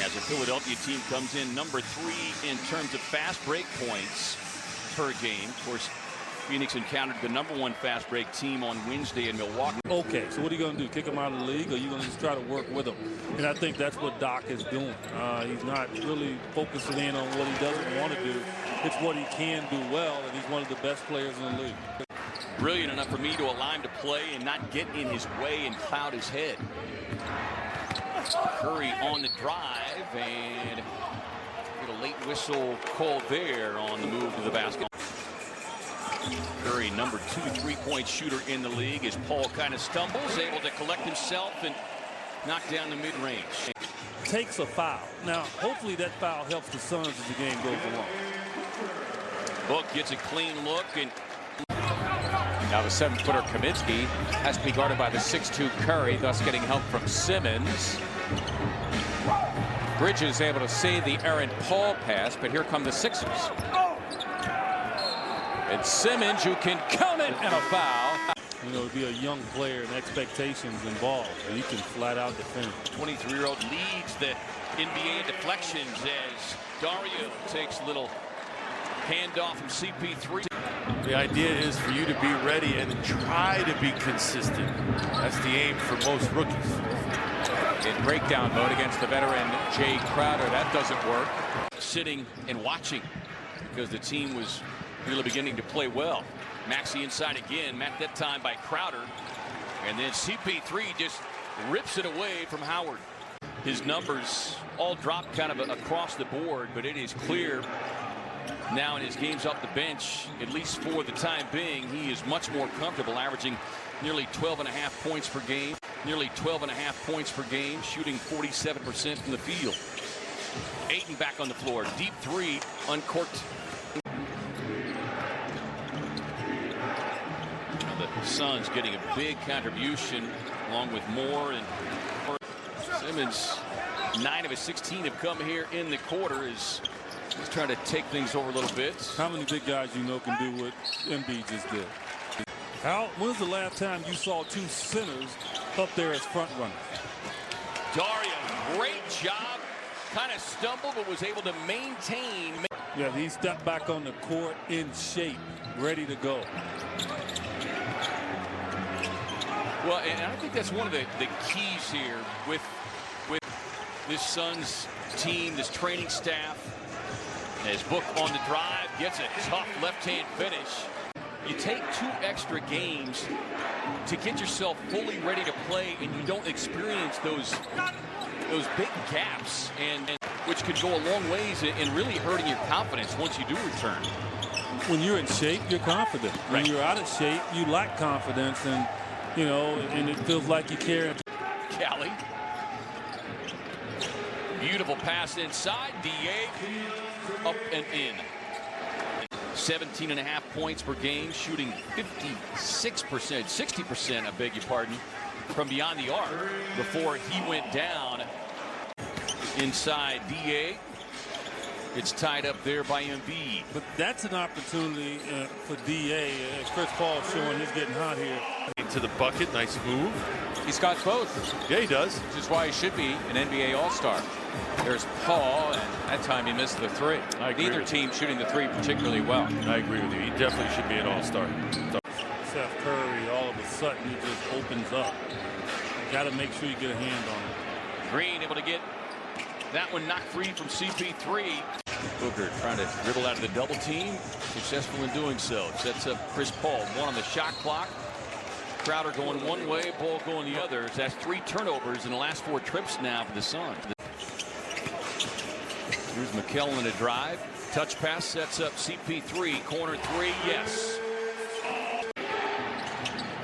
As the Philadelphia team comes in number 3 in terms of fast break points per game. Of course, Phoenix encountered the #1 fast break team on Wednesday in Milwaukee. Okay, so what are you going to do? Kick him out of the league, or are you going to just try to work with him? And I think that's what Doc is doing. He's not really focusing in on what he doesn't want to do. It's what he can do well, and he's one of the best players in the league. Brilliant enough for me to allow him to play and not get in his way and cloud his head. Curry on the drive, and get a late whistle called there on the move to the basket. Curry, number 2 3-point shooter in the league, as Paul kind of stumbles, able to collect himself and knock down the mid-range. Takes a foul. Now, hopefully that foul helps the Suns as the game goes along. Book gets a clean look, and now the 7-footer Kaminsky has to be guarded by the 6'2 Curry, thus getting help from Simmons. Bridges able to save the errant Paul pass, but here come the Sixers. And Simmons, you can count it, and a foul. You know, to be a young player and expectations involved, and he can flat out defend. 23-year-old leads the NBA in deflections as Dario takes a little handoff from CP3. The idea is for you to be ready and try to be consistent. That's the aim for most rookies. In breakdown mode against the veteran Jay Crowder, that doesn't work. Sitting and watching because the team was really beginning to play well. Maxey inside again, met that time by Crowder. And then CP3 just rips it away from Howard. His numbers all dropped kind of across the board, but it is clear now in his games off the bench, at least for the time being, he is much more comfortable, averaging nearly 12.5 points per game. Nearly 12.5 points per game, shooting 47% from the field. Ayton back on the floor, deep 3, uncorked. The Suns getting a big contribution along with Moore and Simmons. 9 of his 16 have come here in the quarter as he's trying to take things over a little bit. How many big guys you know can do what Embiid just did? When's the last time you saw 2 centers up there as front runners? Dario, great job. Kind of stumbled, but was able to maintain. Yeah, he stepped back on the court in shape, ready to go. Well, and I think that's one of the keys here with this Suns team, this training staff. As Book on the drive, gets a tough left-hand finish. You take 2 extra games to get yourself fully ready to play, and you don't experience those big gaps, and which could go a long ways in really hurting your confidence once you do return. When you're in shape, you're confident. When Right. you're out of shape, you lack confidence, and you know, and it feels like you care. Cali. Beautiful pass inside. DA up and in. 17.5 points per game, shooting 56%, 60%, I beg your pardon, from beyond the arc before he went down inside. DA. It's tied up there by Embiid. But that's an opportunity for DA. Chris Paul showing he's getting hot here. Into the bucket, nice move. He's got both. Yeah, he does. Which is why he should be an NBA All-Star. There's Paul, and that time he missed the 3. I agree Neither with team shooting the 3 particularly well. I agree with you. He definitely should be an All-Star. Seth Curry, all of a sudden, he just opens up. Got to make sure you get a hand on it. Green able to get that one knocked free from CP3. Booker trying to dribble out of the double team. Successful in doing so. Sets up Chris Paul. 1 on the shot clock. Crowder going one way, Ball going the other. That's 3 turnovers in the last 4 trips now for the Suns. Here's McKellen in a drive. Touch pass sets up CP3. Corner 3, yes.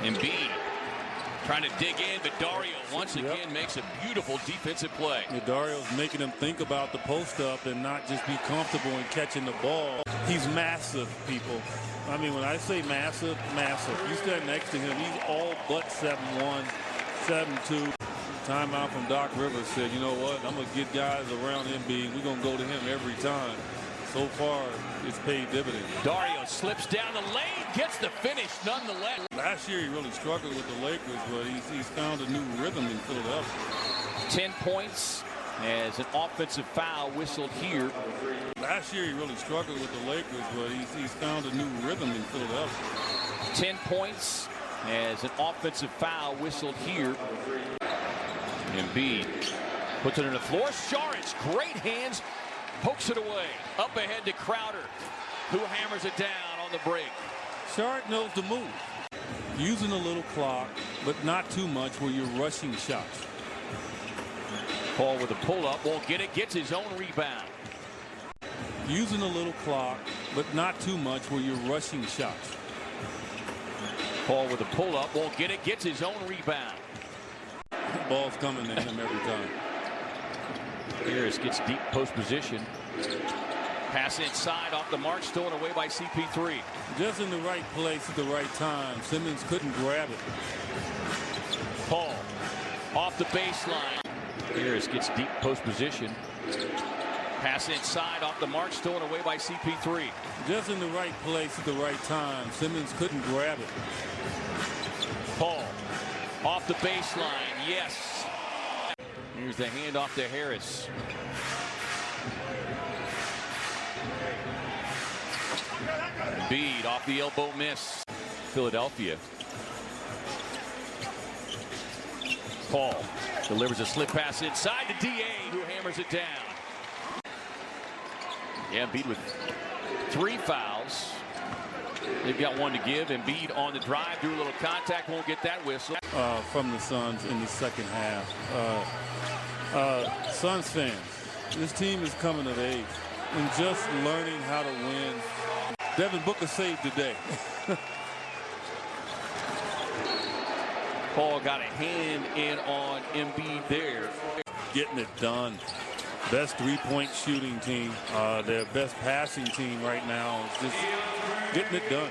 Embiid trying to dig in, but Dario once again makes a beautiful defensive play. Yeah, Dario's making him think about the post up and not just be comfortable in catching the ball. He's massive, people. I mean, when I say massive, massive. You stand next to him, he's all but 7'1", 7'2". Timeout from Doc Rivers said, you know what, I'm going to get guys around Embiid. We're going to go to him every time. So far, it's paid dividends. Dario slips down the lane, gets the finish nonetheless. Last year, he really struggled with the Lakers, but he's found a new rhythm in Philadelphia. 10 points as an offensive foul whistled here. Last year he really struggled with the Lakers, but he's found a new rhythm in Philadelphia. 10 points as an offensive foul whistled here. Embiid puts it on the floor. Saric, great hands, pokes it away. Up ahead to Crowder, who hammers it down on the break. Saric knows the move. Using a little clock, but not too much where you're rushing shots. Paul with a pull-up, won't get it, gets his own rebound. Using a little clock, but not too much where you're rushing shots. Paul with a pull-up, won't get it, gets his own rebound. Ball's coming to him every time. Harris gets deep post position. Pass inside off the mark, stolen away by CP3. Just in the right place at the right time. Simmons couldn't grab it. Paul off the baseline. Harris gets deep post position. Pass inside off the mark, stolen away by CP3. Just in the right place at the right time. Simmons couldn't grab it. Paul off the baseline. Yes. Here's the handoff to Harris. Embiid off the elbow miss. Philadelphia. Paul delivers a slip pass inside to DA, who hammers it down. Yeah, Embiid with 3 fouls. They've got 1 to give. Embiid on the drive, drew a little contact, won't get that whistle. From the Suns in the second half. Suns fans, this team is coming of age and just learning how to win. Devin Booker saved the day. Paul got a hand in on Embiid there. Getting it done. Best three-point shooting team. Their best passing team right now is just getting it done.